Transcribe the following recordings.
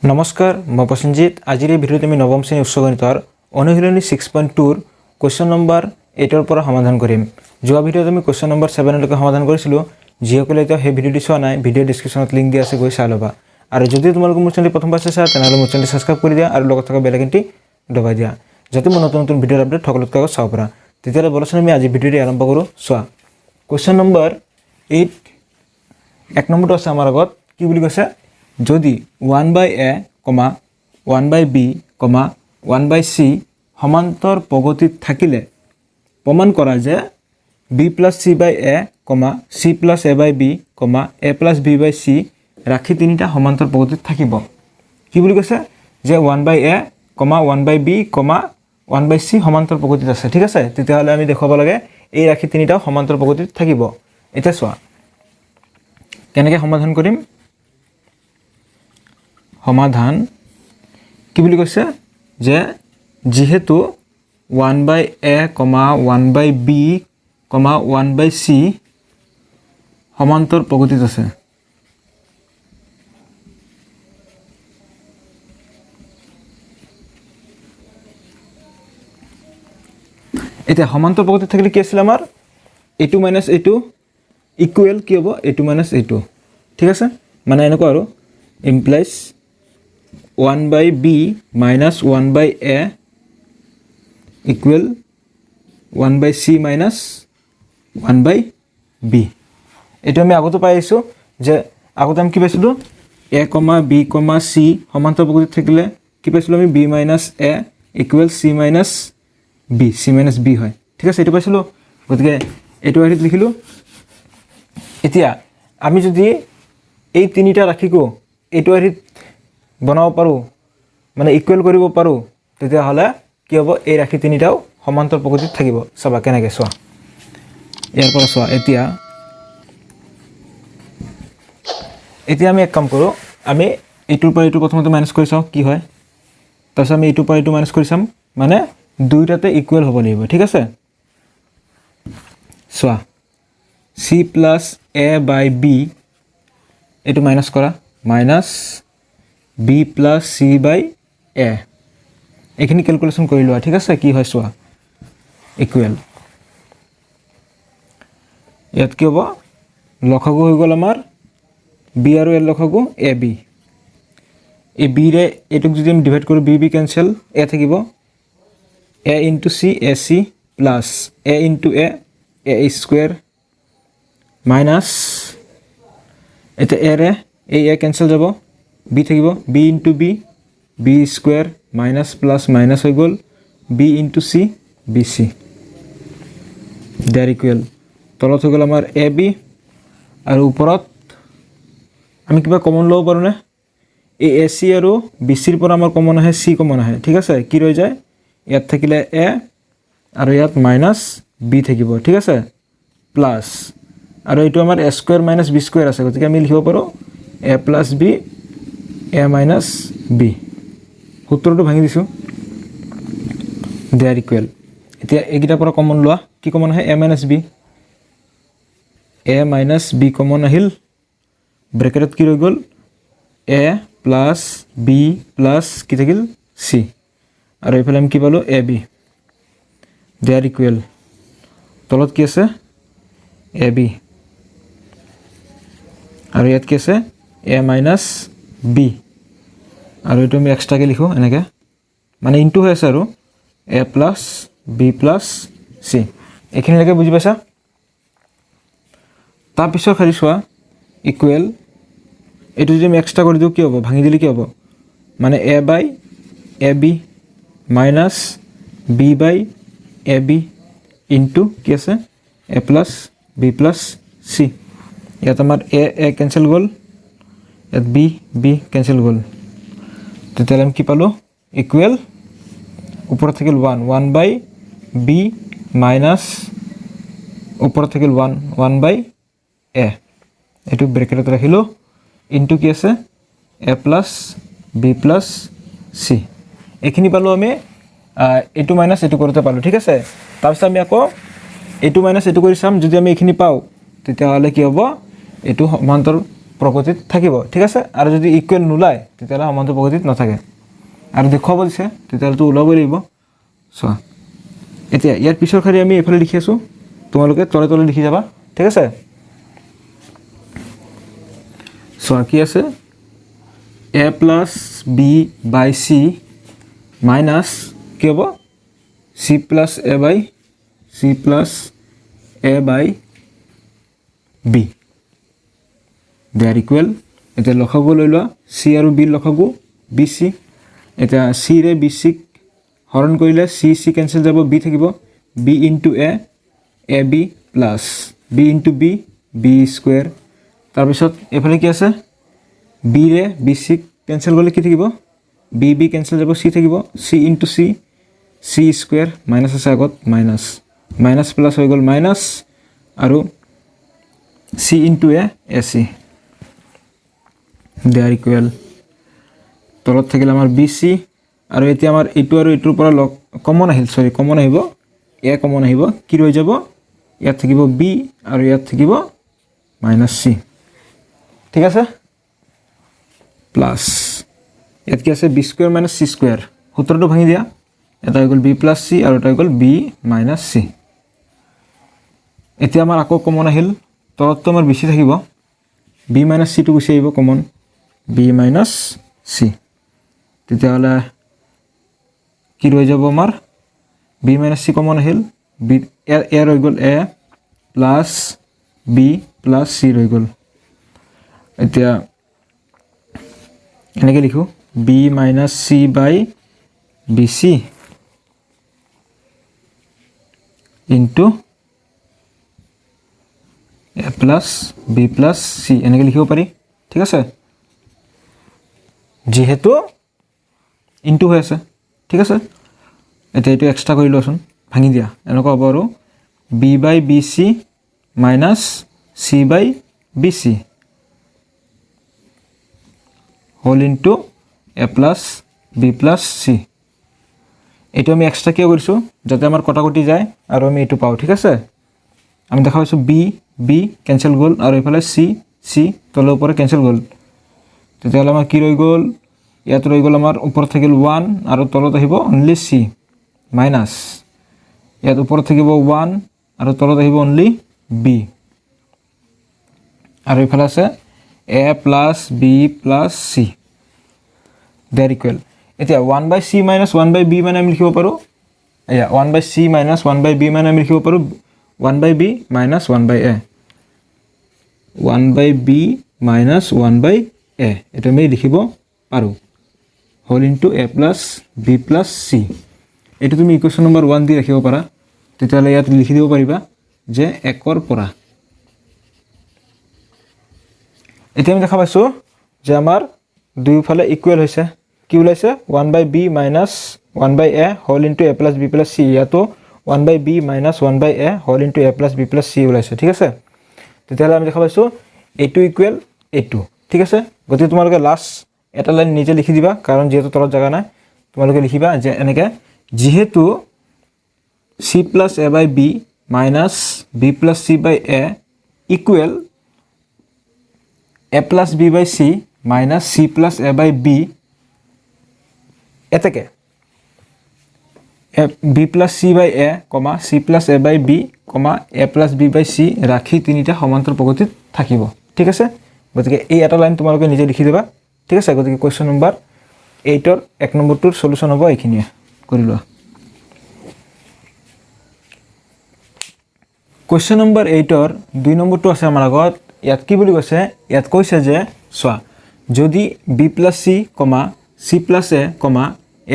নমস্কাৰ মই প্ৰসেনজিৎ আজিৰ এই ভিডিঅ'ত আমি নৱম শ্ৰেণী উচ্চ গণিতৰ অনুশীলনী 6.2 ৰ কোৱেশ্চন নম্বৰ 8 ৰ পৰা সমাধান কৰিম। যোৱা ভিডিঅ'ত আমি কোৱেশ্চন নম্বৰ 7 লৈকে সমাধান কৰিছিলো। যিসকলে এতিয়া সেই ভিডিঅ'টো চোৱা নাই ভিডিঅ' ডেসক্ৰিপচনত লিংক দিয়া আছে, গৈ চাই ল'বা। আৰু যদি তোমালোকে মোৰ চেনেল প্ৰথমবাৰ চাইছা তেনেহ'লে মোৰ চেনেল সাবস্ক্ৰাইব কৰি দিয়া আৰু লগত থকা বেল আইকনটি দবাই দিয়া যাতে মই নতুন নতুন ভিডিঅ'ৰ আপডেট সকলোতকৈ আগত চাব পাৰা। তেতিয়াহ'লে বলচোন আমি আজি ভিডিঅ'টো আৰম্ভ কৰোঁ। চোৱা কোৱেশ্চন নম্বৰ 8 এক নম্বৰটো আছে আমাৰ আগত। কি বুলি কৈছে, যদি 1/a, 1/b, 1/c সমান্তৰ প্ৰগতিত থাকিলে প্ৰমাণ কৰা যে b + c/a, c + a/b, a + b/c ৰাশি তিনিটা সমান্তৰ প্ৰগতিত থাকিব। কি বুলি কৈছে যে 1/a, 1/b, 1/c সমান্তৰ প্ৰগতিত আছে। ঠিক আছে, তেতিয়াহ'লে আমি দেখুৱাব লাগে এই ৰাশি তিনিটাও সমান্তৰ প্ৰগতিত থাকিব। এতিয়া চোৱা কেনেকৈ সমাধান কৰিম। সমাধান কি বুলি কৈছে যে যেহেতু 1/a, 1/b, 1/c সমান্তৰ প্ৰগতিত আছে, এতিয়া সমান্তৰ প্ৰগতিত থাকিলে কি আছিল আমাৰ a2 - a2 ইকুৱেল কি হ'ব a2 - a2। ঠিক আছে, মানে এনেকুৱা আৰু implies 1/b - 1/a equal 1/c - 1/b। এইটো আমি আগতে পাই আহিছোঁ যে আগতে আমি কি পাইছিলোঁ a, b, c সমান্তৰ প্ৰগতিত থাকিলে কি পাইছিলোঁ আমি b - a equal c - b, c - b হয়। ঠিক আছে, এইটো পাইছিলোঁ। গতিকে এইটো আহি লিখিলোঁ। এতিয়া আমি যদি এই তিনিটা ৰাশিকো এইটো আৰিত বনাব পাৰোঁ, মানে ইকুৱেল কৰিব পাৰোঁ, তেতিয়াহ'লে কি হ'ব এই ৰাশি তিনিটাও সমান্তৰ প্ৰগতিত থাকিব। চাবা কেনেকৈ, চোৱা ইয়াৰ পৰা চোৱা। এতিয়া আমি এক কাম কৰোঁ, আমি এইটোৰ পৰা এইটো প্ৰথমতে মাইনাছ কৰি চাওঁ কি হয়, তাৰপিছত আমি এইটোৰ পৰা এইটো মাইনাছ কৰি চাম, মানে দুয়োটাতে ইকুৱেল হ'ব লাগিব। ঠিক আছে, চোৱা c + a/b এইটো মাইনাছ কৰা, মাইনাছ b + c/a এইখিনি কেলকুলেশ্যন কৰি লোৱা। ঠিক আছে, কি হয় চোৱা ইকুৱেল, ইয়াত কি হ'ব লসাগু হৈ গ'ল আমাৰ b আৰু a লসাগু ab। এই b ৰে এইটোক যদি আমি ডিভাইড কৰোঁ b কেনচেল, a থাকিব a × c ac plus a × a square minus এতিয়া a ৰে এই a কেনচেল যাব, b থাকিব b × b square minus plus minus হৈ গ'ল b × c bc there equal. তলত হৈ গ'ল আমাৰ ab আৰু ওপৰত আমি কিবা কমন ল'ব পাৰোঁনে? এই ac আৰু bcৰ পৰা আমাৰ কমন আহে c কমন আহে। ঠিক আছে, কি ৰৈ যায় ইয়াত থাকিলে a আৰু ইয়াত মাইনাছ b থাকিব। ঠিক আছে, প্লাছ আৰু এইটো আমাৰ a² - b² আছে, গতিকে আমি লিখিব পাৰোঁ a + b a - b। সূত্ৰটো ভাঙি দিছোঁ, দেয়াৰ ইকুৱেল। এতিয়া এইকেইটাৰ পৰা কমন লোৱা, কি কমন আহে a - b, a - b common আহিল, ব্ৰেকেটত কি ৰৈ গ'ল a + b প্লাছ কি থাকিল c, আৰু এইফালে আমি কি পালোঁ ab দেয়াৰ ইকুৱেল। তলত কি আছে ab আৰু ইয়াত কি আছে a - b, আৰু এইটো আমি এক্সট্ৰাকৈ লিখোঁ এনেকৈ, মানে ইনটু হৈ আছে আৰু a + b + c। এইখিনিলৈকে বুজি পাইছা? তাৰপিছত খালি চোৱা ইকুৱেল, এইটো যদি আমি এক্সট্ৰা কৰি দিওঁ কি হ'ব, ভাঙি দিলে কি হ'ব, মানে a/ab মাইনাছ b/ab ইনটু কি আছে a + b + c। ইয়াত আমাৰ a কেনচেল গ'ল, ইয়াত b কেনচেল গ'ল, তেতিয়াহ'লে আমি কি পালোঁ ইকুৱেল ওপৰত থাকিল 1/b মাইনাছ ওপৰত থাকিল 1/a, এইটো ব্ৰেকেটত ৰাখিলোঁ, ইনটু কি আছে a + b + c। এইখিনি পালোঁ আমি এইটো মাইনাছ এইটো কৰোঁতে পালোঁ। ঠিক আছে, তাৰপিছত আমি আকৌ এইটো মাইনাছ এইটো কৰি চাম, যদি আমি এইখিনি পাওঁ তেতিয়াহ'লে কি হ'ব এইটো সমান্তৰ প্ৰগতিত থাকিব ঠিক আছে আৰু যদি ইকুৱেল নোলায় তেতিয়াহ'লে সমান্তৰাল প্ৰগতিত নাথাকে আৰু দেখুৱাব দিছে তেতিয়াহ'লে ওলাবই লাগিব চোৱা এতিয়া ইয়াৰ পিছৰ খালি আমি এইফালে লিখি আছোঁ তোমালোকে তলে তলে লিখি যাবা ঠিক আছে চোৱা কি আছে a plus b by c minus কি হ'ব c plus a by b they are equal এতিয়া লসাগু লৈ লোৱা c আৰু b লসাগু bc এতিয়া c ৰে bc হৰণ কৰিলে c কেনসেল যাব b থাকিব b into a ab plus b into b b square তাৰ পিছত এফালে কি আছে b ৰে bc কেনসেল কৰিলে কি থাকিব b কেনসেল যাব c থাকিব c into c square minus আছে আগত মাইনাস প্লাস হৈ গ'ল মাইনাস আৰু c into a ac they are equal তলত থাকিল আমাৰ bc আৰু এতিয়া আমাৰ এটো আৰু এটোৰ পৰা কমন আহিল কমন আহিব a কমন আহিব কি ৰৈ যাব ইয়াত থাকিব b আৰু ইয়াত থাকিব -c ঠিক আছে প্লাস ইয়াত কি আছে b স্কয়ার - c স্কয়ার সূত্ৰটো ভাঙি দিয়া এটা হৈ গ'ল b + c আৰু এটা হৈ গ'ল b - c এতিয়া আমাৰ আকৌ কমন আহিল তলতটো আমাৰ বেছি থাকিব b - c টো গুছি আহিব কমন b - c তেতিয়াহ'লে কি ৰৈ যাব আমাৰ b - c কমন আহিল b এৰ হৈ গ'ল a plus b plus c ৰৈ গ'ল এতিয়া এনেকৈ লিখো b - c by bc into a plus b plus c এনেকৈ লিখিব পাৰি ঠিক আছে যেহেতু ইনটু হৈ আছে ঠিক আছে এতিয়া এটো এক্সট্ৰা কৰি লওঁচোন ভাঙি দিয়া এনেকুৱা হ'ব আৰু b by bc minus c by bc whole into a plus b plus c এটো আমি এক্সট্ৰা কিয় কৰিছো যাতে আমাৰ কটাকটি যায় আৰু আমি এটো পাও ঠিক আছে আমি দেখাইছো b ক্যান্সেল গ'ল আৰু এফালে c তলৰ ওপৰে ক্যান্সেল গ'ল তেতিয়াহ'লে আমাৰ কি ৰৈ গ'ল ইয়াত ৰৈ গ'ল আমাৰ ওপৰত থাকিল 1 আৰু তলত আহিব অনলি c মাইনাস ইয়াত ওপৰত থাকিব 1 আৰু তলত আহিব অনলি b আৰু এফালে আছে a plus b plus c they are equal এতিয়া 1/c - 1/b মানে আমি লিখিব পাৰো এয়া 1/c - 1/b মানে আমি লিখিব পাৰো 1/b - 1/a 1/b - 1/a এটা আমি লিখিব পাৰো whole into a plus b plus c এটো তুমি ইকুয়েশন নম্বৰ 1 দি ৰাখিব পাৰা তেতিয়ালে ইয়াত লিখি দিব পাৰিবা যে 1 ৰ পৰা এতিয়া আমি দেখা পাইছো যে আমাৰ দুইফালে ইকুৱেল হৈছে কি ওলাইছে 1/b - 1/a whole into a plus b plus c ইয়াতো 1/b - 1/a whole into a plus b plus c ওলাইছে ঠিক আছে তেতিয়ালে আমি দেখা পাইছো এটো ইকুৱেল এটো ঠিক আছে গতি তোমালোকে লাস্ট এটা লাইন নিজে লিখি দিবা কাৰণ যেহেতু তলত জায়গা নাই তোমালোকে লিখিবা যে এনেকে যেহেতু c plus a by b minus b plus c by a equal a plus b by c minus c plus a by b এটাকে b plus c by a, c plus a by b, a plus b by c রাখি তিনিটা সমান্তৰাল প্ৰগতিত থাকিব ঠিক আছে গতিকে এই এটা লাইন তোমালোকে নিজে লিখি দিবা ঠিক আছে গতিকে কোৱেশ্চন নম্বৰ 8 ৰ 1 নম্বৰটোৰ সলিউশন হ'ব এইখিনিয়ে কৰি লোৱা কোৱেশ্চন নম্বৰ 8 ৰ 2 নম্বৰটো আছে আমাৰ আগত ইয়াত কি বুলি কৈছে ইয়াত কৈছে যে সোৱা যদি b plus c, c plus a,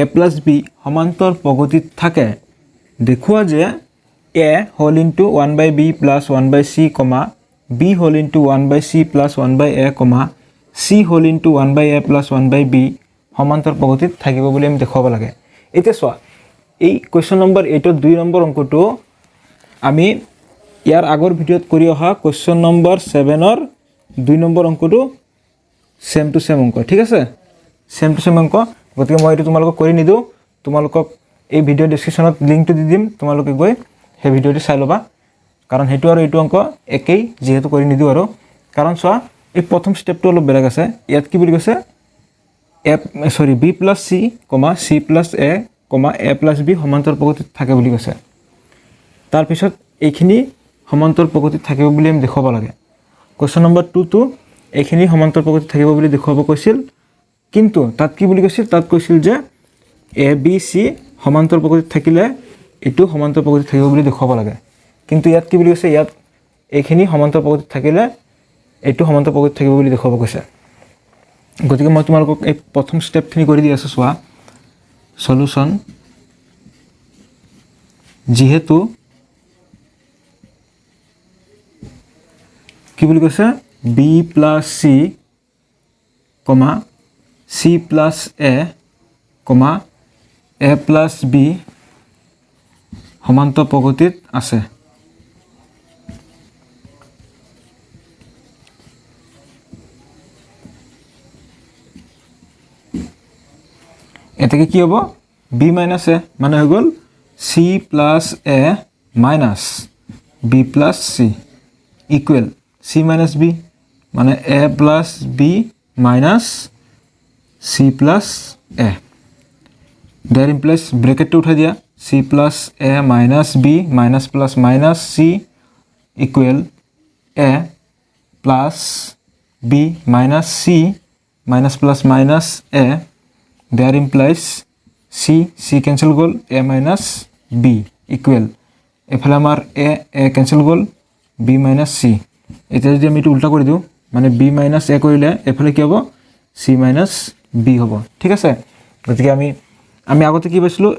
a plus b সমান্তৰাল প্ৰগতিত থাকে দেখুৱা যে a whole into 1/b plus 1/c, b whole into 1/c plus 1/a, c whole into 1/a plus 1/b সমান্তৰাল প্ৰগতিত থাকিব বুলি আমি দেখাব লাগে এতিয়া সোৱা এই কোৱেশ্চন নম্বৰ 8 ৰ 2 নম্বৰ অংকটো আমি ইয়াৰ আগৰ ভিডিওত কৰি অহা কোৱেশ্চন নম্বৰ 7 ৰ 2 নম্বৰ অংকটো সেম টু সেম অংক ঠিক আছে সেম টু সেম অংক গতিকে মই এটো তোমালোকক কৰি নিদু তোমালোকক এই ভিডিও ডেসক্ৰিপচনত লিংকটো দি দিম তোমালোকে গৈ সেই ভিডিওটো চাই লবা কাৰণ হেতু আৰু এটো অংক একেই যেহেতু কৰি নিদু আৰু কাৰণ সোৱা এই প্ৰথম ষ্টেপটো অলপ বেলেগ আছে। ইয়াত কি বুলি কৈছে বি প্লাছ চি কমা চি প্লাছ এ কমা এ প্লাছ বি সমান্তৰ প্ৰগতিত থাকে বুলি কৈছে। তাৰপিছত এইখিনি সমান্তৰ প্ৰগতিত থাকিব বুলি আমি দেখুৱাব লাগে। কুৱেশ্যন নম্বৰ 2টো এইখিনি সমান্তৰ প্ৰগতিত থাকিব বুলি দেখুৱাব কৈছিল, কিন্তু তাত কি বুলি কৈছিল, তাত কৈছিল যে এ বি চি সমান্তৰ প্ৰগতিত থাকিলে এইটো সমান্তৰ প্ৰগতিত থাকিব বুলি দেখুৱাব লাগে। কিন্তু ইয়াত কি বুলি কৈছে, ইয়াত এইখিনি সমান্তৰ প্ৰগতিত থাকিলে এইটো সমান্তৰ প্ৰগতিত থাকিব বুলি দেখুৱাব কৈছে। গতিকে মই তোমালোকক এই প্ৰথম ষ্টেপখিনি কৰি দি আছোঁ। চোৱা, সলিউশ্যন যিহেতু কি বুলি কৈছে বি প্লাছ চি কমা চি প্লাছ এ কমা এ প্লাছ বি সমান্তৰ প্ৰগতিত আছে। এটাকে কি হ'ব, বি মাইনাছ এ মানে হৈ গ'ল C plus A minus B plus C equal C minus B মানে A plus B minus C plus A. There implies ব্ৰেকেটটো উঠাই দিয়া, C plus A minus B minus plus minus C equal A plus B minus C minus plus minus A. There implies C cancel গ'ল, A minus B equal এফালে আমাৰ A cancel গ'ল, B minus C. এতিয়া যদি আমি এইটো উল্টা কৰি দিওঁ মানে বি মাইনাছ এ কৰিলে এফালে কি হ'ব, চি মাইনাছ বি হ'ব। ঠিক আছে, গতিকে আমি আগতে কি পাইছিলোঁ,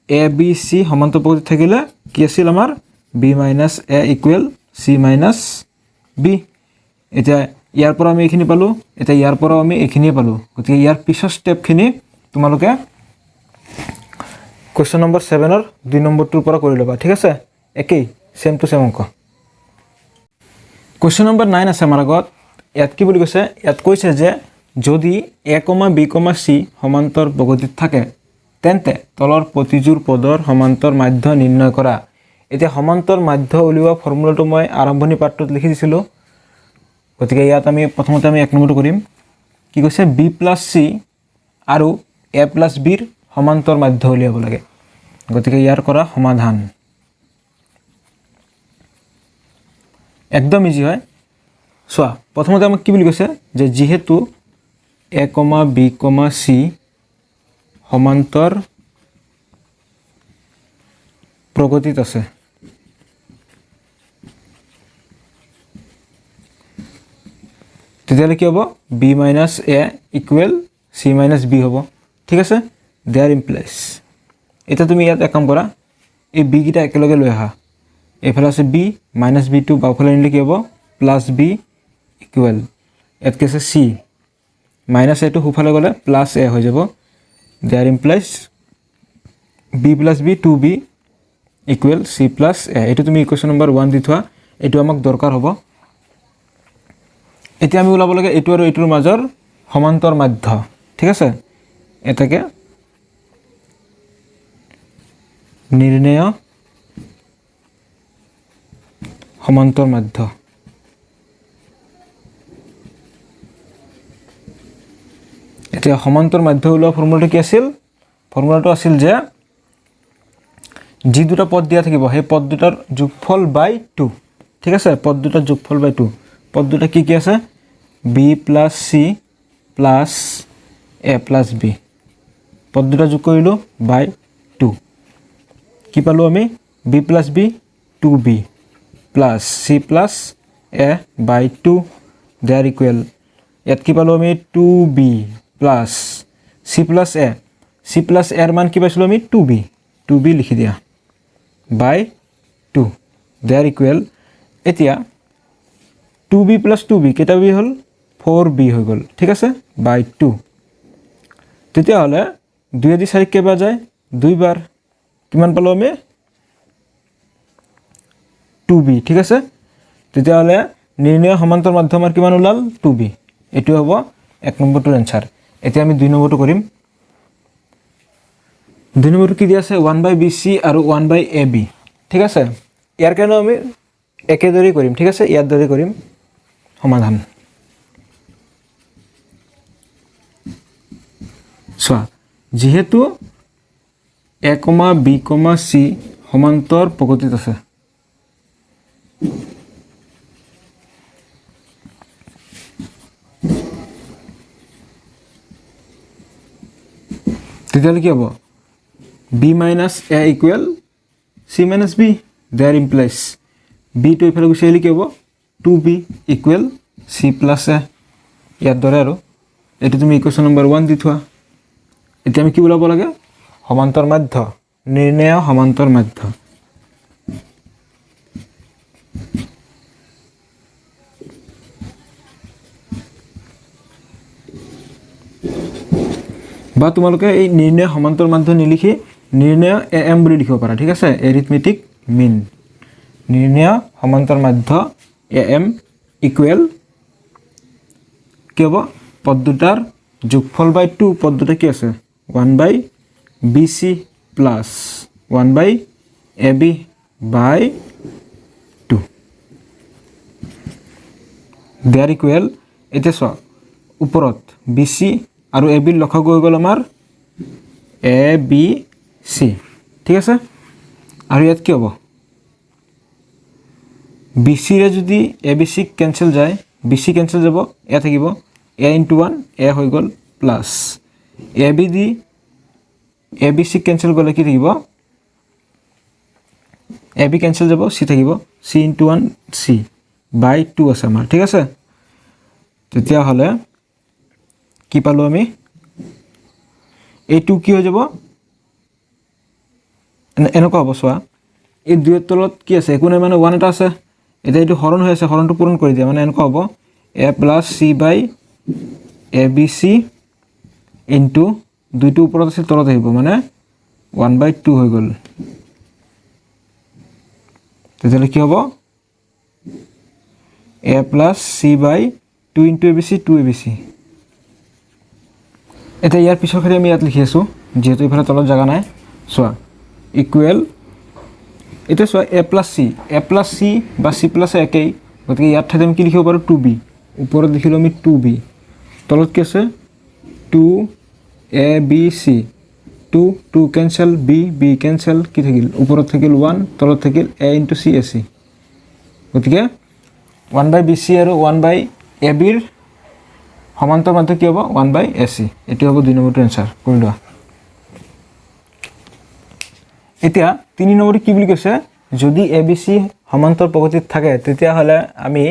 এ বি চি সমান্তৰ প্ৰগতিত থাকিলে কি আছিল আমাৰ B minus a equal C minus B. এতিয়া ইয়াৰ পৰা আমি এইখিনি পালোঁ, এতিয়া ইয়াৰ পৰাও আমি এইখিনিয়ে পালোঁ। গতিকে ইয়াৰ পিছৰ ষ্টেপখিনি তোমালোকে কুৱেশ্যন নম্বৰ 7ৰ 2 নম্বৰটোৰ পৰা কৰি ল'বা। ঠিক আছে, একেই ছেম টু ছেম অংক। কুৱেশ্যন নম্বৰ 9 আছে আমাৰ আগত। ইয়াত কি বুলি কৈছে, ইয়াত কৈছে যে যদি এ কমা বি কমা চি সমান্তৰ প্ৰগতিত থাকে তেন্তে তলৰ প্ৰতিযোৰ পদৰ সমান্তৰ মাধ্য নিৰ্ণয় কৰা। এতিয়া সমান্তৰ মাধ্য উলিওৱা ফৰ্মুলাটো মই আৰম্ভণি পাঠটোত লিখি দিছিলোঁ। গতিকে ইয়াত আমি প্ৰথমতে 1 নম্বৰটো কৰিম। কি কৈছে, বি প্লাছ চি আৰু এ প্লাছ বিৰ সমান্তৰ মাধ্য উলিয়াব লাগে। গতিকে ইয়াৰ কৰা সমাধান একদম ইজি হয়। চোৱা, প্ৰথমতে আমাক কি বুলি কৈছে যে যিহেতু এ কমা বি কমা চি সমান্তৰ প্ৰগতিত আছে, তেতিয়াহ'লে কি হ'ব, B minus a equal C minus B হ'ব। ঠিক আছে, দেয়াৰ ইমপ্লাইজ এতিয়া তুমি ইয়াত এক কাম কৰা, এই বি কেইটা একেলগে লৈ আহা। এইফালে আছে বি মাইনাছ বিটো বাওঁফালে আনিলে কি হ'ব, প্লাছ বি ইকুৱেল ইয়াত কি আছে চি মাইনাছ এটো সোঁফালে গ'লে প্লাছ এ হৈ যাব। There implies B plus B 2b equal C plus A. এইটো তুমি ইকুৱেশ্যন নম্বৰ 1 দি থোৱা, এইটো আমাক দৰকাৰ হ'ব। এতিয়া আমি ওলাব লাগে এইটো আৰু এইটোৰ মাজৰ সমান্তৰ মাধ্য। ঠিক আছে, এটাকে নিৰ্ণয় সমান্তৰ মাধ্য। এতিয়া সমান্তৰ মাধ্য ওলোৱা ফৰ্মুলাটো কি আছিল, ফৰ্মুলাটো আছিল যে যি দুটা পদ দিয়া থাকিব সেই পদ দুটাৰ যোগফল বাই 2। ঠিক আছে, পদ দুটাৰ যোগফল বাই 2। পদ দুটা কি কি আছে, b plus c plus a plus b. পদ দুটা যোগ কৰিলোঁ বাই 2। কি পালোঁ আমি, b plus B 2b plus c plus a by 2 there equal ইয়াত কি পালোঁ আমি 2b plus c plus a. C plus এৰ মান কি পাইছিলোঁ আমি 2b লিখি দিয়া বাই 2 দেয়াৰ ইকুৱেল এতিয়া 2b প্লাছ 2b কেইটা বি হ'ল, 4b হৈ গ'ল। ঠিক আছে, বাই 2। তেতিয়াহ'লে 2 দি 4 কেইবাৰ যায়, 2 বাৰ। কিমান পালোঁ আমি 2b। ঠিক আছে, তেতিয়াহ'লে নিৰ্ণয় সমান্তৰ মাধ্য আমাৰ কিমান ওলাল 2b। এইটো হ'ব 1 নম্বৰটোৰ এনচাৰ। এতিয়া আমি 2 নম্বৰটো কৰিম। 2 নম্বৰটো কি দিয়া আছে, 1/bc আৰু 1/ab। ঠিক আছে, ইয়াৰ কাৰণে আমি একেদৰেই কৰিম। ঠিক আছে, ইয়াৰ দৰে কৰিম সমাধান। চোৱা যেহেতু a, b, c সমান্তৰ প্ৰগতিত আছে তেতিয়াহ'লে কি হ'ব b minus a equal c minus b there implies b to ইফালে গুচি আহিলে কি হ'ব 2b equal c plus a ইয়াৰ দৰে আৰু এটো তুমি ইকুৱেশ্যন নম্বৰ 1 দি থোৱা এতিয়া আমি কি ওলাব লাগে সমান্তৰ মাধ্য নিৰ্ণয় সমান্তৰ মাধ্য বা তোমালোকে এই নিৰ্ণয় সমান্তৰ মাধ্য নিলিখি নিৰ্ণয় am বুলি লিখিব পাৰা ঠিক আছে এৰিথমেটিক মিন নিৰ্ণয় সমান্তৰ মাধ্য am ইকুৱেল কি হ'ব পদ দুটাৰ যোগফল বাই 2 পদ দুটা কি আছে 1 by bc plus 1 by ab by 2 there equal এতিয়া চোৱা ওপৰত bc আৰু ab লখগু হৈ গ'ল আমাৰ abc ঠিক আছে আৰু ইয়াত কি হ'ব bc ৰে যদি abc ক্যান্সেল যায় bc ক্যান্সেল যাব এ থাকিব a * 1 a হৈ গ'ল প্লাস ab দি abc ক্যান্সেল গলে কি থাকিব ab ক্যান্সেল যাব c থাকিব c * 1 c বাই 2 আছে আমাৰ ঠিক আছে তেতিয়া হলে কি পালো আমি এই 2 কি হৈ যাব এনেকুৱা হ'ব চোৱা এই দুইৰ তলত কি আছে একো নাই মানে 1 এটা আছে এটা এইটো হৰণ হৈ আছে হৰণটো পূৰণ কৰি দিয়া মানে এনেকুৱা হ'ব a + c by abc into দুইটো ওপৰত আছে তলত আহিব মানে 1/2 হৈ গ'ল তেতিয়ালে কি হ'ব a + c by 2 * abc 2abc এটা ইয়াৰ পিছৰ খালি আমি ইয়াত লিখি আছো যেহেতু ইফালে তলত জাগা নাই সোৱা ইকুৱেল এটা সোৱা a + c বা c + a একেই গতিকে ইয়াত ঠাইত আমি কি লিখিব পাৰো 2b ওপৰত লিখিলো আমি 2b তলত কি আছে 2abc 2 ক্যান্সেল b ক্যান্সেল কি থাকিল ওপৰত থাকিল 1 তলত থাকিল a * c ac গতিকে 1/bc আৰু 1/ab ৰ সমান্তৰ মাধ্য কি হ'ব 1/ac এটি হ'ব 2 নম্বৰটো आंसर কৰি লোৱা এতিয়া 3 নম্বৰটো কি বুলি কৈছে যদি abc সমান্তৰ প্ৰগতিত থাকে তেতিয়া হলে আমি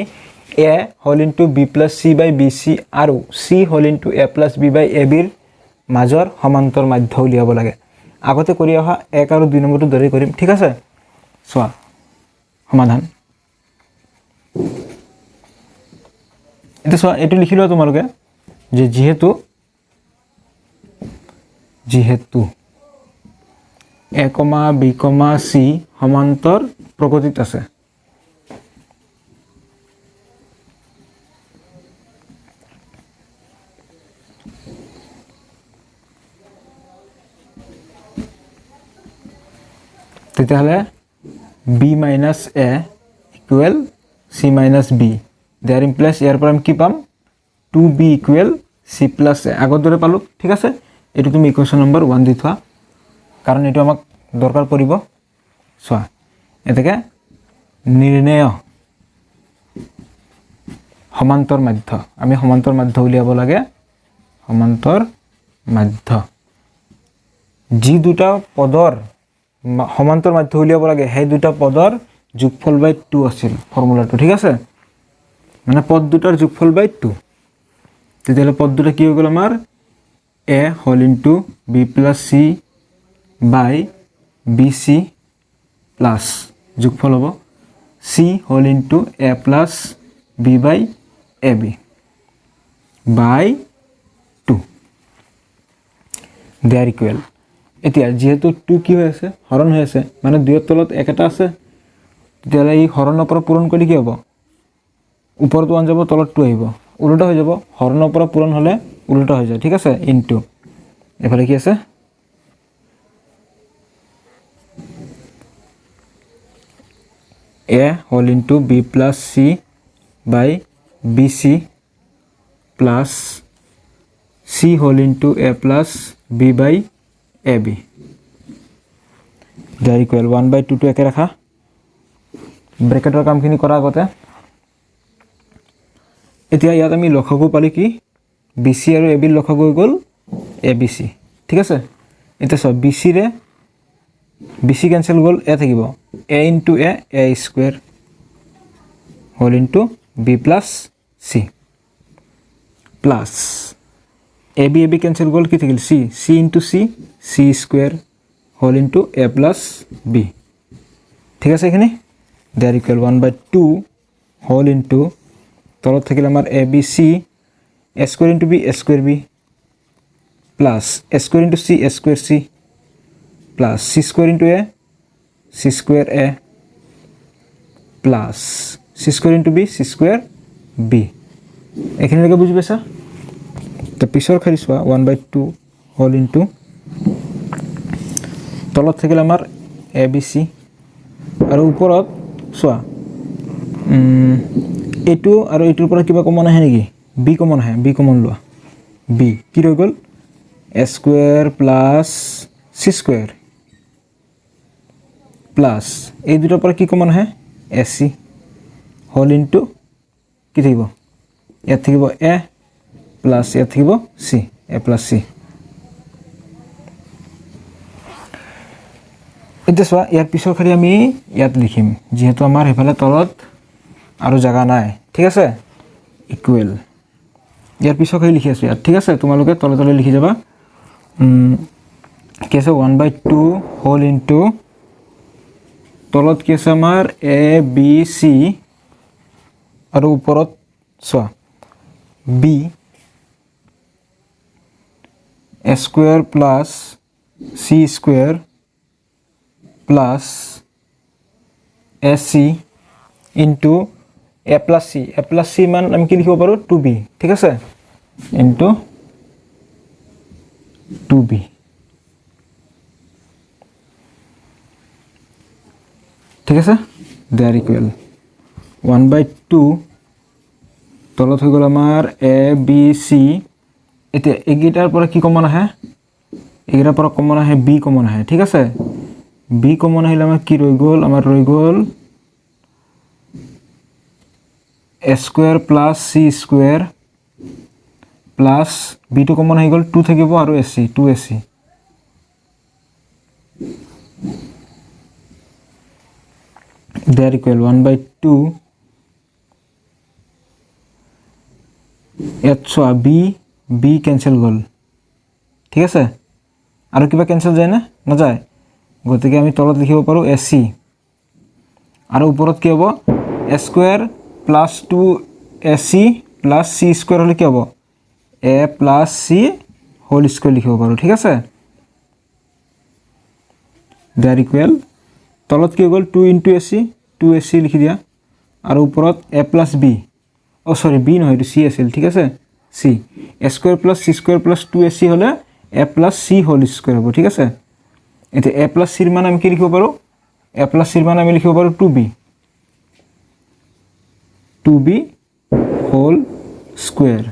a whole into b plus c by bc আৰু c whole into a plus b by ab ৰ মাজৰ সমান্তৰ মাধ্য উলিয়াব লাগে আগতে কৰি অহা 1 আৰু 2 নম্বৰটো দৰে কৰিম ঠিক আছে সোৱা সমাধান এটা সোৱা এটো লিখিলো তোমালোকে যে যেহেতু a, b, c সমান্তৰ প্ৰগতিত আছে তেতিয়াহলে b minus a equal c minus b there implies ইয়াৰ পৰা আমি কি পাম 2b equal c plus a আগৰ দৰে পালো ঠিক আছে এটো তুমি ইকুৱেশ্যন নম্বৰ 1 দি থোৱা কাৰণ এটো আমাক দৰকাৰ পৰিব সোৱা এটাকে নিৰ্ণয় সমান্তৰ মাধ্য আমি সমান্তৰ মাধ্য উলিয়াব লাগে সমান্তৰ মাধ্য যি দুটা পদৰ সমান্তৰ মাধ্য উলিয়াব লাগে সেই দুটা পদৰ যোগফল বাই 2 আছিল ফৰ্মুলাটো ঠিক আছে মানে পদ দুটাৰ যোগফল বাই 2 তেতিয়ালে পদ দুটা কি হৈ গ'ল আমাৰ a whole into b plus c by bc plus যোগফল হ'ব c whole into a plus b by ab by 2 they are equal এতিয়া যেহেতু 2 কি হৈ আছে হৰণ হৈ আছে মানে 2 ৰ তলত একটা আছে তেতিয়ালে এই হৰণৰ পৰা পূৰণ কৰি কি হ'ব ওপৰত 1 যাব তলত 2 আহিব উল্টা হৈ যাব হৰণৰ পৰা পূৰণ হলে উল্টা হৈ যায় ঠিক আছে ইনটু এফালে কি আছে a whole into b plus c by bc plus c whole into a plus b by a b there equal 1/2 টো একে ৰাখা ব্ৰেকেটৰ কামখিনি কৰা আগতে এতিয়া ইয়াত আমি লসাগু পালি কি BC আৰু AB ৰ লসাগু হৈ গ'ল ABC ঠিক আছে এটা সব BC ৰে BC কেনসেল গ'ল a থাকিব a into a square whole into b plus c plus ab cancel গ'ল কি থাকিল c into c square whole into a plus b ঠিক আছে এখানে দেয়াৰ ইকুৱেল 1/2 whole into তলত থাকিল আমাৰ abc a square into b a square b plus a square into c a square c plus c square into a c square a plus c square into b c square b এখানে লগে বুঝি পাইছা তো পিছৰ খালি চোৱা 1/2 whole into তলত থাকিল আমাৰ abc আৰু ওপৰত চোৱা এটো আৰু এটোৰ পৰা কিবা কমন আহে নেকি b কমন আহে b কমন লোৱা b কি হৈ গ'ল a square plus c square plus এই দুটোৰ পৰা কি কমন আহে ac whole into কি থাকিব ইয়াত থাকিব a plus ইয়াত থাকিব c a plus c এটা চোৱা ইয়াৰ পিছৰ খালি আমি ইয়াত লিখিম যেহেতু আমাৰ হেফালে তলত আৰু জায়গা নাই ঠিক আছে ইকুৱেল ইয়াৰ পিছৰ খালি লিখি আছো ইয়াত ঠিক আছে তোমালোকে তলে তলে লিখি যাবা কি আছে 1/2 whole into তলত কি আছে আমাৰ a b c আৰু ওপৰত চোৱা b a square plus c square plus ac into a plus c মান আমি কি লিখিব পাৰো 2b ঠিক আছে into 2b ঠিক আছে দেয়াৰ ইকুৱেল 1/2 তলত হৈ গ'ল আমাৰ a b c এতিয়া এগিটাৰ পৰা কি কমন আহে এগিটাৰ পৰা কমন আহে b কমন আহে ঠিক আছে b কমন আহিলে আমাৰ কি ৰৈ গ'ল আমাৰ ৰৈ গ'ল a square plus c square plus b to common আহি গ'ল 2 থাকিব আৰু ac 2ac দেয়াৰ ইকুৱেল 1/2 ইয়াত চোৱা b কেনসেল গ'ল ঠিক আছে আৰু কিবা কেনসেল যায় না নাযায় গতিকে আমি তলত লিখিব পাৰো ac আৰু ওপৰত কি হ'ব a square plus 2ac plus c square হলে কি হ'ব a plus c whole square লিখিব পাৰো ঠিক আছে দেয়াৰ ইকুৱেল তলত কি গ'ল 2 into ac 2ac লিখি দিয়া আৰু ওপৰত a plus b ও সৰি b নহয় এটো c আছিল ঠিক আছে c a square plus c square plus 2ac হলে a plus c whole square হ'ব ঠিক আছে এতে a plus c ৰ মান আমি কি লিখিব পাৰো a plus c ৰ মান আমি লিখিব পাৰো 2b whole square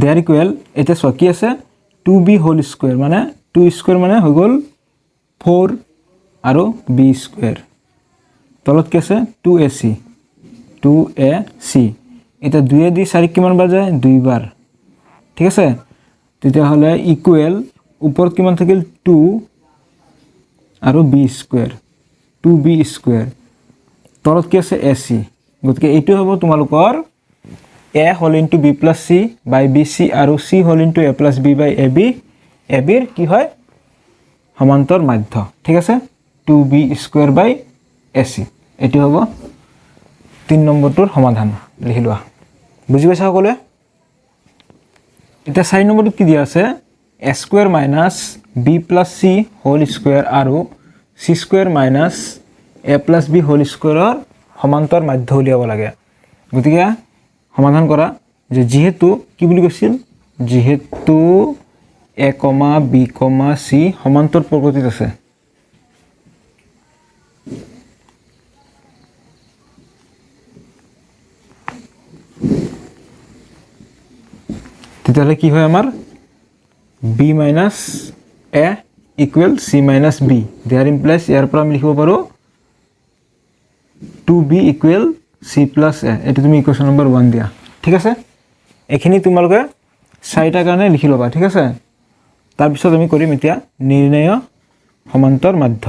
there equal এটা সো কি আছে 2b whole square মানে 2 square মানে হৈ গ'ল 4 আৰু b square তলত কি আছে 2ac এটা 2 দি 4 কিমান বাৰ যায় 2 বাৰ ঠিক আছে তেতিয়া হলে ইকুৱেল ওপৰত কিমান থাকিল 2 আৰু b square 2b square তলত কি আছে ac গতিকে এইটো হ'ব তোমালোকৰ a whole into b plus c by bc আৰু c whole into a plus b by ab ab ৰ কি হয় সমান্তৰ মাধ্য ঠিক আছে 2b square by ac এটি হ'ব 3 নম্বৰটোৰ সমাধান লিখি লোৱা বুজি পাইছা সকলোৱে এটা 4 নম্বৰটো কি দিয়া আছে a square minus b plus c whole square আৰু c square minus a plus b whole square ৰ সমান্তৰ মাধ্য উলিয়াব লাগে গতিকে সমাধান কৰা যে যেহেতু কি বুলি কৈছিল যেহেতু a, b, c সমান্তৰ প্ৰকৃতিত আছে তেতিয়াহ'লে কি হয় আমাৰ b minus a equal c minus b. There implies ইয়াৰ পৰা আমি লিখিব পাৰো 2b equal c plus a. এটো তুমি ইকুৱেশ্যন নম্বৰ 1 দিয়া ঠিক আছে। এখিনি তোমালোকে চাৰিটা কাৰণে লিখি লবা ঠিক আছে। তাৰ পিছত আমি কৰিম এতিয়া নিৰ্ণয় সমান্তৰ মাধ্য।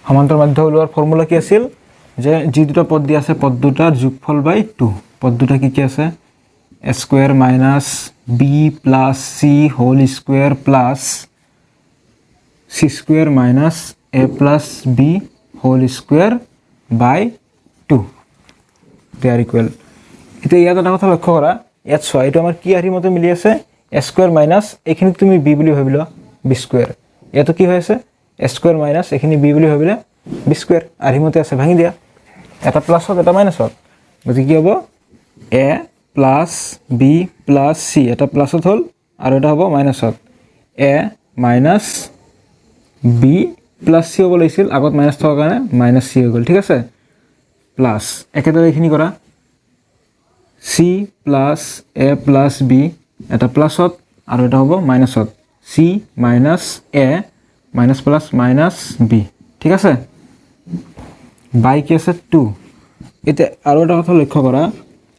সমান্তৰ মাধ্য ওলোৱাৰ ফৰ্মুলা কি আছিল যে যি দুটা পদ দিয়া আছে পদ দুটাৰ যোগফল বাই 2। পদ দুটা কি আছে a square minus b plus c whole square plus c square minus a plus b whole square by 2 they are equal। এটা ইয়াত এটা কথা লক্ষ্য কৰা ইয়াত চোৱা এটা আমাৰ কি আৰিৰ মতে মিলি আছে a square minus এখিনি তুমি b বুলি ভাবিলা b square। ইয়াতো কি হৈ আছে a square minus এখিনি b বুলি ভাবিলে b square আৰিৰ মতে আছে ভাঙি দিয়া এটা প্লাস হক এটা মাইনাস হক গতি কি হ'ব a plus b plus c এটা প্লাসত হল আৰু এটা হ'ব মাইনাসত a minus b plus c হ'ব লৈছিল আগত মাইনাস থকাৰ কাৰণে মাইনাস c হৈ গল ঠিক আছে প্লাস একেদৰে এখিনি কৰা c plus a plus b এটা প্লাসত আৰু এটা হ'ব মাইনাসত c minus a minus plus minus b ঠিক আছে বাই কি আছে 2। এটা আৰু এটা কথা লক্ষ্য কৰা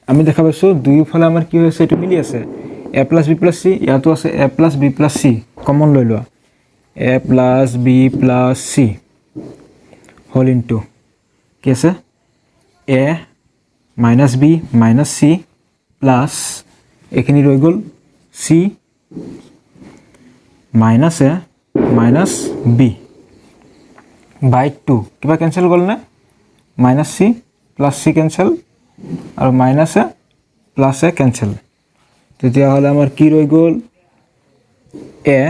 আমি দেখা পাইছো দুইফালে আমাৰ কি হৈছে এটো মিলি আছে a plus b plus c ইয়াতো আছে a plus b plus c common লৈ লোৱা a plus b plus c whole into কি আছে a minus b minus c plus এখিনি ৰৈ গল c minus a minus b by 2 কিবা ক্যান্সেল গল না minus c plus c cancel আৰু minus a plus a cancel তেতিয়া হলে আমাৰ কি ৰৈ গল a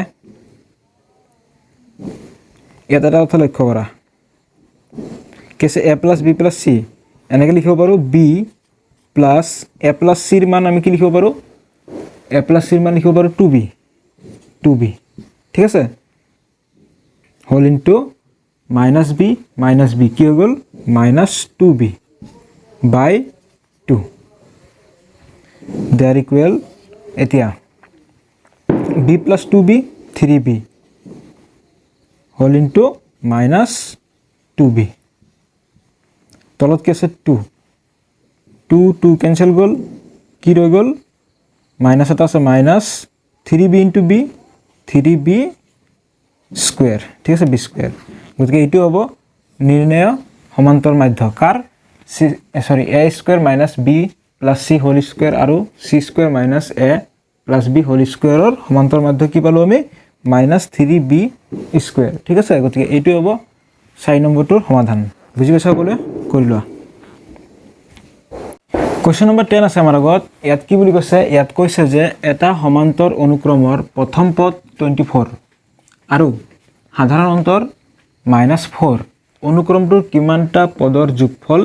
এটা কথা লক্ষ্য কৰা কেছে a plus b plus c এনেকে লিখিব পাৰো b plus a plus c ৰ মান আমি কি লিখিব পাৰো a plus c ৰ মান লিখিব পাৰো 2b ঠিক আছে হোল ইনটু minus b কি হৈ গল minus 2b by 2 they are equal এতিয়া b plus 2b 3b whole into minus 2b তলত কি আছে 2 cancel গল কি ৰৈ গল মাইনাস এটা আছে minus 3b into b 3b square ঠিক আছে b square গতিকে এটো হ'ব নিৰ্ণয় সমান্তৰ মাধ্য কাৰ a square minus b plus c whole square আৰু c square minus a plus b whole square ৰ সমান্তৰ মাধ্য কি পালো আমি minus 3b square ঠিক আছে গতিকে এটো হ'ব 4 নম্বৰটোৰ সমাধান বুজি পাইছা কলে কৰি লোৱা। কোৱেশ্চন নম্বৰ 10 আছে আমাৰ আগত ইয়াত কি বুলি কৈছে ইয়াত কৈছে যে এটা সমান্তৰ অনুক্ৰমৰ প্ৰথম পদ 24 আৰু সাধাৰণ অন্তৰ -4 অনুক্ৰমটোৰ কিমানটা পদৰ যোগফল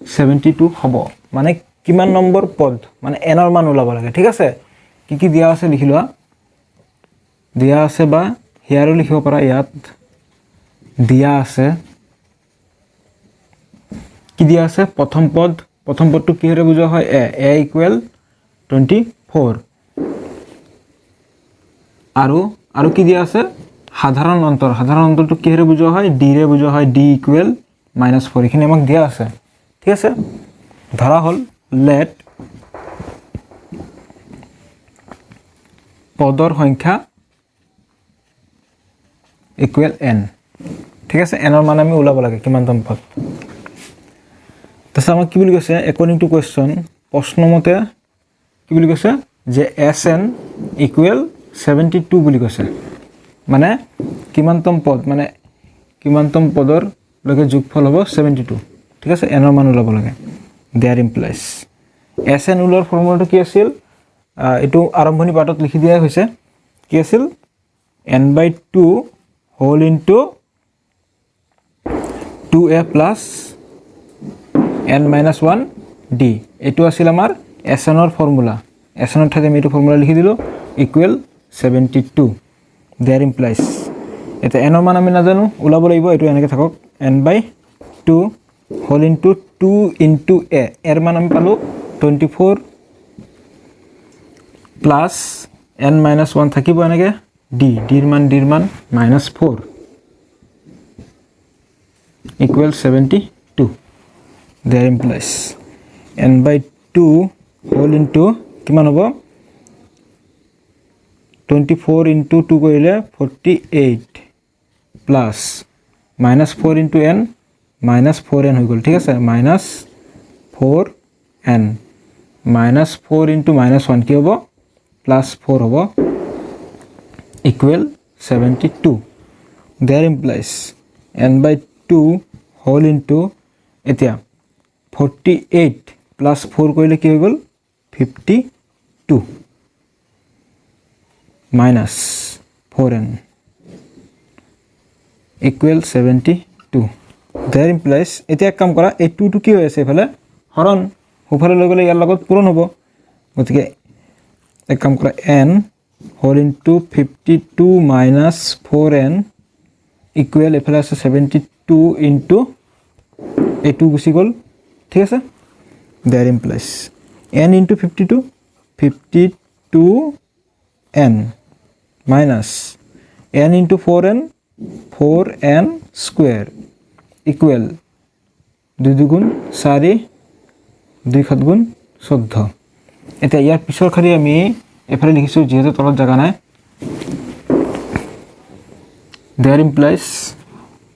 72 হ'ব মানে কিমান নম্বৰ পদ মানে n ৰ মান ওলাব লাগে ঠিক আছে কি কি দিয়া আছে লিখি লোৱা দিয়া আছে বা হিয়াৰো লিখিব পাৰা ইয়াত দিয়া আছে কি দিয়া আছে প্ৰথম পদটো কিহেৰে বুজোৱা হয় a ইকুৱেল 24 আৰু কি দিয়া আছে সাধাৰণ অন্তৰটো কিহেৰে বুজোৱা হয় d ৰে বুজোৱা হয় d ইকুৱেল -4 এখিনি আমাক দিয়া আছে ঠিক আছে ধৰা হল let পদৰ সংখ্যা ইকুৱেল n ঠিক আছে n ৰ মান আমি ওলাব লাগে কিমানতম পদ তাছ আমাক কি বুলি কৈছে according to question প্ৰশ্ন মতে কি বুলি কৈছে যে sn ইকুৱেল 72 বুলি কৈছে মানে কিমানতম পদৰ লগে যোগফল হ'ব 72 ঠিক আছে n ৰ মান ওলাব লাগে there implies sn ওলোৱাৰ ফৰ্মুলাটো কি আছিল এটো আৰম্ভণি পাঠত লিখি দিয়া হৈছে কি আছিল n/2 whole into 2a plus n-1 d এটো আছিল আমাৰ sn ৰ ফৰ্মুলা sn ৰ ঠাইতে আমি এটো ফৰ্মুলা লিখি দিলো ইকুৱেল 72 there implies এতিয়া এনৰ মান আমি নাজানো ওলাব লাগিব এইটো এনেকৈ থাকক n/2 whole into 2 into a এৰ মান আমি পালো 24 প্লাস n - 1 থাকিব এনেকৈ dৰ মান -4 equal 72 there implies n/2 whole into কিমান হ'ব 24 ইনটু 2 কৰিলে 48 প্লাস -4 ইনটু n -4n হৈ গ'ল ঠিক আছে -4n -4 ইনটু -1 কি হ'ব +4 হ'ব equal 72 there implies n/2 whole into এতিয়া 48 প্লাস 4 কৰিলে কি হৈ গ'ল 52 minus 4n equal 72 there implies এতিয়া কাম কৰা এই 2 টো কি হৈ আছে এফালে হৰণ উফালে লৈ গলে ইয়াৰ লগত পূৰণ হ'ব গতিকে এক কাম কৰা n whole into 52 minus 4n equal এফালে আছে 72 ইনটু এই 2 গুচি গ'ল ঠিক আছে there implies n into 52n minus n into 4n square equal 2 দুগুণ 4 2 7 গুণ 14 এতিয়া ইয়াৰ পিছৰ খালি আমি এফালে লিখিছো যেহেতু তলত জায়গা নাই there implies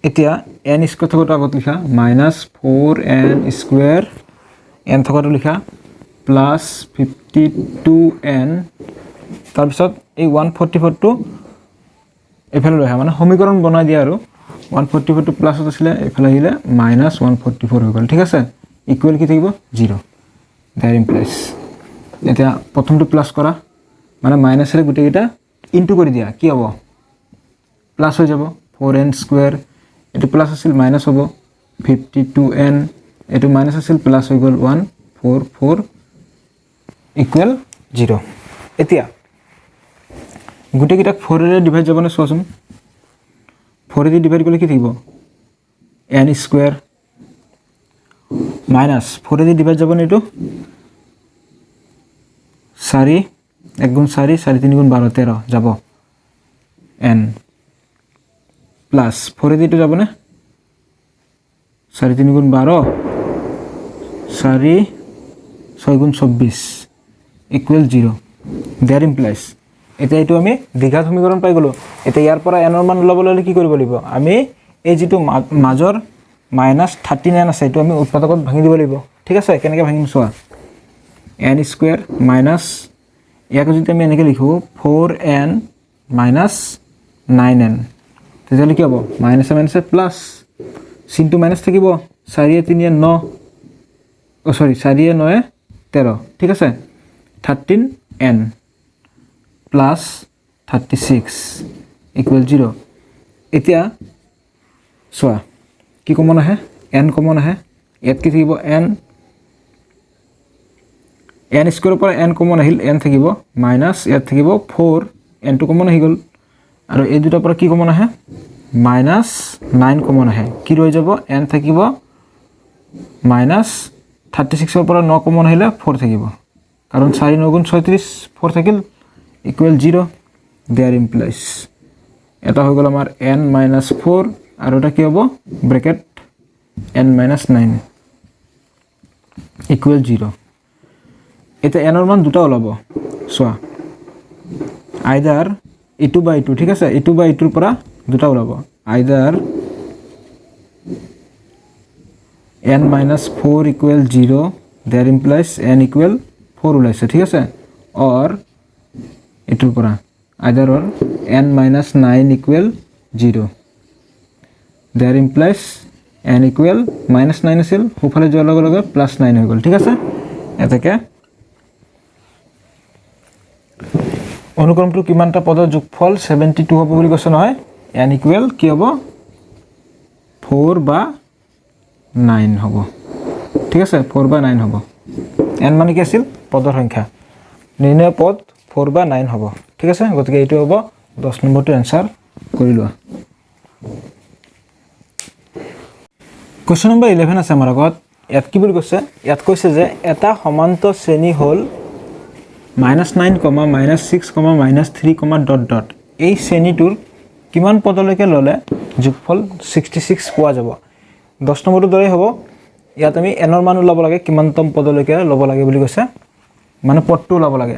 এতিয়া n স্কয়ার থকাটো আগত লিখা -4n স্কয়ার n থকাটো লিখা প্লাস 52n তাৰ পিছত এই 144 টো এফালে লৈ আহা মানে সমীকৰণ বনাই দিয়া আৰু 144 টো প্লাস আছিল এফালে আহিলে -144 হৈ গ'ল ঠিক আছে ইকুৱেল কি থাকিব 0 that implies এতিয়া প্ৰথমটো প্লাস কৰা মানে মাইনাসৰে গুটেকিটা ইনটু কৰি দিয়া কি হ'ব প্লাস হৈ যাব 4n স্কয়ার এটো প্লাস আছিল মাইনাস হ'ব 52n এটো মাইনাস আছিল প্লাস হৈ গ'ল 144 ইকুৱেল 0 এতিয়া গুটেকিটা 4 ৰে ডিভাইড যাবনে সোচুন 4 ৰে ডিভাইড কৰিলে কি থাকিব n স্কয়াৰ মাইনাস 4 ৰে ডিভাইড যাবনে এটো 4 1 গুণ 4 4 3 গুণ 12 13 যাব n প্লাস 4 ৰে দিটো যাবনে 4 3 গুণ 12 4 6 গুণ 24 ইকুৱেল 0 there implies এটা এটো আমি দ্বিঘাত সমীকৰণ পাই গলো এটা ইয়াৰ পৰা n ৰ মান লবলৈ কি কৰিব লাগিব আমি এই যেটো মাজৰ -39 আছে এটো আমি উৎপাদকত ভাঙি দিব লাগিব ঠিক আছে কেনেকৈ ভাঙিম চোৱা n স্কয়ার মাইনাস ইয়াক যদি আমি এনেকৈ লিখো 4n minus 9n তেতিয়ালে কি হ'ব মাইনাস মাইনাস প্লাস চিনটো মাইনাস থাকিব 4 3 9 ও সরি 4 9 13 ঠিক আছে 13n plus 36 equal 0 এতিয়া সোয়া কি কমন আহে n কমন আহে ইয়াত কি থাকিব n স্কয়ার পৰা n কমন আহিল n থাকিব মাইনাস ইয়াত থাকিব 4 n টু কমন আহি গল আৰু এই দুটা পৰা কি কমন আহে মাইনাস 9 কমন আহে কি ৰৈ যাব n থাকিব মাইনাস 36 ৰ পৰা 9 কমন আহিলে 4 থাকিব কাৰণ 4 9 গুণ 36 4 থাকিল equal 0 there implies এটা হৈ গল আমাৰ n minus 4 আৰু এটা কি হ'ব ব্ৰ্যাকেট n minus 9 equal 0 এটা n ৰ মান দুটা ওলাব সোয়া আইদাৰ e2 by 2 ঠিক আছে e2 by 2 ৰ পৰা দুটা ওলাব either n minus 4 equal 0 there implies n equal 4 ওলাইছে ঠিক আছে or এটুৰ পৰা either or n minus 9 equal 0 there implies n equal minus 9 আছিল ওফালে যোৱাৰ লগে লগে plus 9 হৈ গল ঠিক আছে এটাকে অনুক্ৰমটো কিমানটা পদৰ যোগফল 72 হ'ব বুলি কৈছে নহয় n equal কি হ'ব 4 বা 9 হ'ব ঠিক আছে 4 বা 9 হ'ব n মানে কি আছিল পদৰ সংখ্যা নিৰ্ণয় পদ 4 বা 9 হ'ব ঠিক আছে গতিকে এইটো হ'ব 10 নম্বৰটো आंसर কৰি লোৱা কোৱেশ্চন নম্বৰ 11 আছে আমাৰ আগত ইয়াত কি বুলি কৈছে ইয়াত কৈছে যে এটা সমান্তৰ শ্ৰেণী হল -9, -6, -3, ডট ডট এই শ্ৰেণীটোৰ কিমান পদলৈকে ললে যোগফল 66 পোৱা যাব 10 নম্বৰটো দৰে হ'ব ইয়াত আমি n ৰ মান ওলাব লাগে কিমানতম পদলৈকে ল'ব লাগে বুলি কৈছে মানে পদটো ওলাব লাগে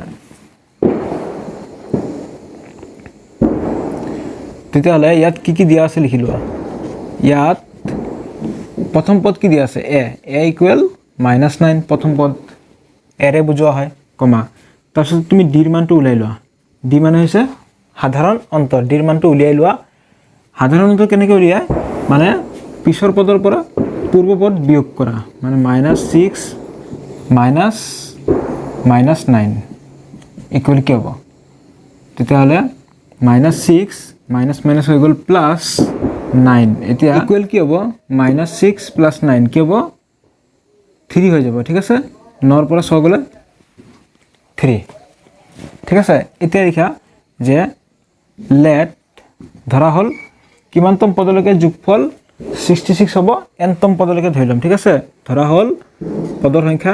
তেতিয়াহ'লে ইয়াত কি দিয়া আছে লিখিলো ইয়াত প্ৰথম পদ কি দিয়া আছে a ইকুৱেল -9 প্ৰথম পদ a ৰে বুজোৱা হয় কমা তাৰপিছত তুমি d ৰ মানটো উলাই লোৱা d মানে হৈছে সাধাৰণ অন্তৰ d ৰ মানটো উলিয়াই লোৱা সাধাৰণ অন্তৰ কেনেকৈ উলিয়ায় মানে পিছৰ পদৰ পৰা পূৰ্ব পদ বিয়োগ কৰা মানে -6 -9 ইকুৱেল কি হ'ব তেতিয়াহ'লে -6 মাইনাস হৈ গ'ল +9 এতিয়া ইকুৱেল কি হ'ব -6 + 9 কি হ'ব 3 হৈ যাব ঠিক আছে 9 ৰ পৰা 6 গ'লে 3 ঠিক আছে এতিয়া লিখা যে লেট ধৰা হল কিমানতম পদলৈকে যোগফল 66 হ'ব nতম পদলৈকে ধৰি লম ঠিক আছে ধৰা হল পদৰ সংখ্যা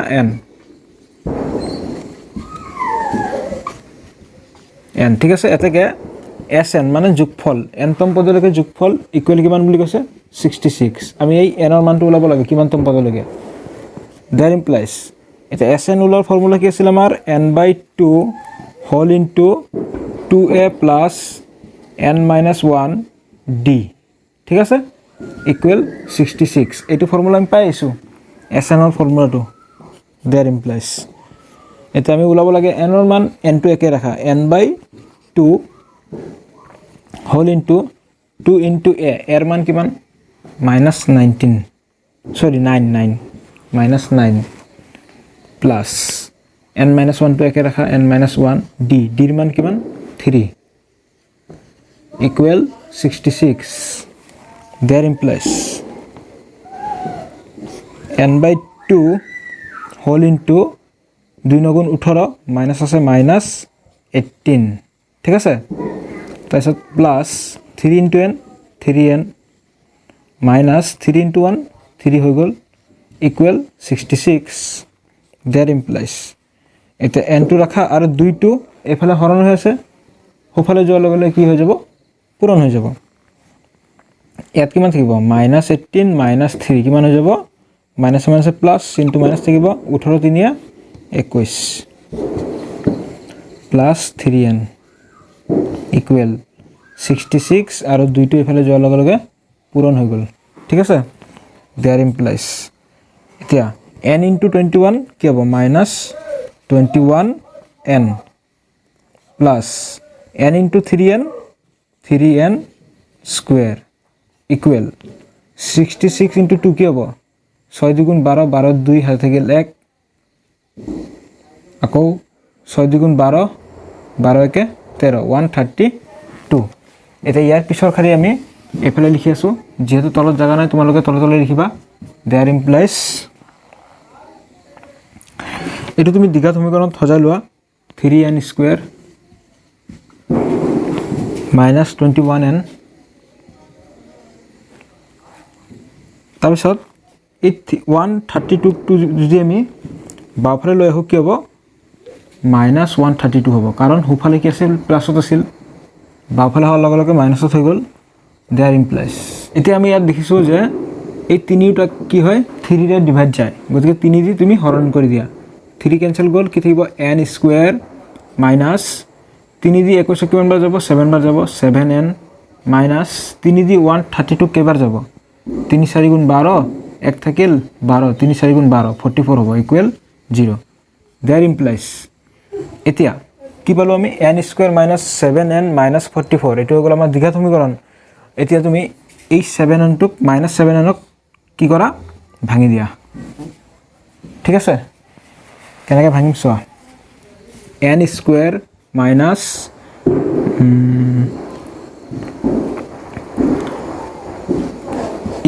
n ঠিক আছে এতেকে Sn মানে যোগফল nতম পদলৈকে যোগফল ইকুৱেল কিমান বুলি কৈছে 66 আমি এই n ৰ মানটো ওলাব লাগে কিমানতম পদলৈকে দ্যাট ইমপ্লাইজ এটা Sn ওলাৰ ফৰ্মুলা কি আছিল আমাৰ n/2 whole into 2a plus n - 1 d ঠিক আছে ইকুৱেল 66 এইটো ফৰ্মুলা আমি পাই আছো Sn ৰ ফৰ্মুলাটো দ্যাট ইমপ্লাইজ এটা আমি ওলাব লাগে n ৰ মান n টো একে ৰাখা n/2 whole into 2 into a এর মান কিমান -19 সরি 9 -9 প্লাস n - 1 টো একে রাখা n - 1 d d এর মান কিমান 3 equal 66 there implies n/2 whole into 2 * 18 minus আছে -18 ঠিক আছে তাইছত প্লাস 3 * n 3n minus 3 * 1 3 হৈ গল ইকুৱেল 66 that implies এটা n টো ৰাখা আৰু 2 টো এফালে হৰণ হৈ আছে হোফালে যোৱাৰ লগে লগে কি হৈ যাব পূৰণ হৈ যাব ইয়াত কিমান থাকিব -18 - 3 কিমান হৈ যাব minus minus plus into minus থাকিব 18 3 21 প্লাস 3n ইকুৱেল 66 আৰু 2 টো এফালে যোৱাৰ লগে লগে পূৰণ হৈ গল ঠিক আছে দেয়াৰ ইমপ্লাইজ এতিয়া n * 21 কি হ'ব -21n plus n * 3n 3n square equal 66 * 2 কি হ'ব 6 2 12 12 2 হাতে থাকিল 1 আকৌ 6 2 12 12 1 13 132 এটা ইয়াৰ পিছৰ খালি আমি এফালে লিখি আছো যেহেতু তলত জায়গা নাই তোমালোকে তলে তলে লিখিবা দেয়াৰ ইমপ্লাইজ এটো তুমি দ্বিঘাত সমীকৰণত সজাই লোৱা 3n স্কয়াৰ -21n তাৰপিছত 132 টো যদি আমি বাওফালে লৈ আহো কি হ'ব -132 হ'ব কাৰণ হুফালে কি আছিল প্লাসত আছিল বাওফালে হোৱাৰ লগে লগে মাইনাসত হৈ গল দেয়াৰ ইমপ্লাইজ এতিয়া আমি ইয়াত দেখিছো যে এই তিনিটা কি হয় 3 ৰে ডিভাইড যায় গতিকে 3 দি তুমি হৰণ কৰি দিয়া 3 কেনসেল গল কি থাকিব n স্কয়াৰ মাইনাস 3 দি 21 কিমান বাৰ যাব 7 বাৰ যাব 7n মাইনাস 3 দি 132 কেইবাৰ যাব 3 4 * 12 এক থাকিল 12 3 4 * 12 44 হ'ব ইকুৱেল 0 দেয়াৰ ইমপ্লাইজ এতিয়া কি পালো আমি n square minus 7n minus 44 এটো হল আমাৰ দ্বিঘাত সমীকৰণ এতিয়া তুমি এই 7n টুক মাইনাস 7n ক কি কৰা ভাঙি দিয়া ঠিক আছে কেনেকৈ ভাঙিম চোৱা n square minus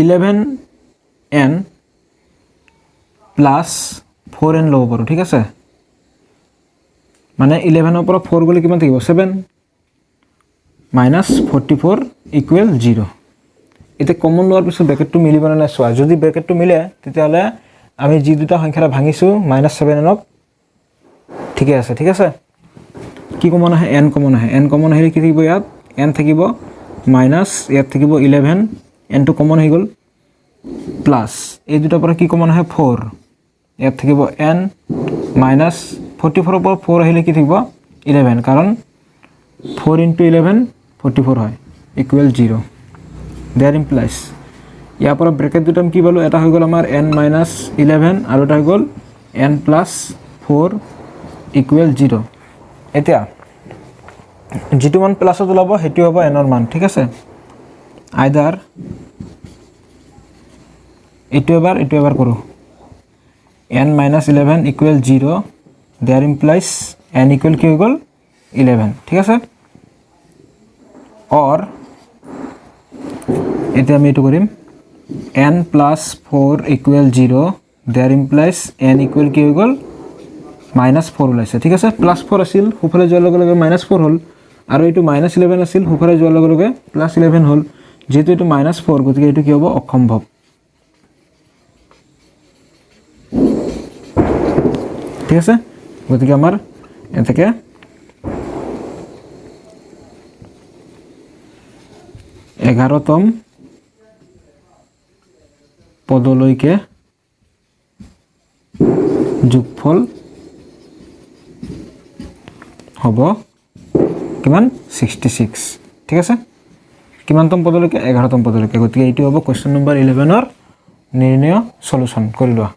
11n plus 4n লব পাৰো ঠিক আছে মানে 11 ৰ পৰা 4 গলে কিমান থাকিব 7 - 44 = 0 এতিয়া কমন লোৱাৰ পিছত ব্ৰেকেটটো মিলিব নে নাই চোৱা যদি ব্ৰেকেটটো মিলে তেতিয়াহ'লে আমি যি দুটা সংখ্যা ভাঙিছোঁ -7nক ঠিকে আছে কি কমন আহে n কমন আহে n কমন আহিলে কি থাকিব ইয়াত n থাকিব মাইনাছ ইয়াত থাকিব 11 n টো কমন হৈ গ'ল প্লাছ এই দুটাৰ পৰা কি কমন আহে 4 ইয়াত থাকিব n মাইনাছ 44 পৰা 4 আহিলে কি থাকিব 11 কাৰণ 4 * 11 44 হয় ইকুৱেল 0 দেয়াৰ ইমপ্লাইজ ইয়াৰ পৰা ব্ৰেকেট দুটা কি পালো এটা হৈ গ'ল আমাৰ n - 11 আৰু এটা হৈ গ'ল n + 4 ইকুৱেল 0 এতিয়া যেটো মান প্লাছত ওলাব হেতু হ'ব n ৰ মান ঠিক আছে আইদাৰ এটো এবাৰ কৰো n - 11 equal 0 there implies n equal কি হৈ গ'ল 11 ঠিক আছে অৰ এতিয়া আমি এটো কৰিম n + 4 equal 0 there implies n equal কি হৈ গ'ল -4 ওলাইছে ঠিক আছে +4 আছিল হুফালে যোৱাৰ লগে লগে -4 হ'ল আৰু এটো -11 আছিল হুফালে যোৱাৰ লগে লগে +11 হ'ল যেটো এটো -4 গতিকে এটো কি হ'ব অসম্ভৱ ঠিক আছে গতিকে আমাৰ এটাকে এঘাৰতম পদলৈকে যোগফল হ'ব কিমান 66 ঠিক আছে কিমানতম পদলৈকে 11তম পদলৈকে গতিকে এইটো হ'ব কোৱেশ্চন নম্বৰ 11 ৰ নিৰ্ণয় সলিউশন কৰি লোৱা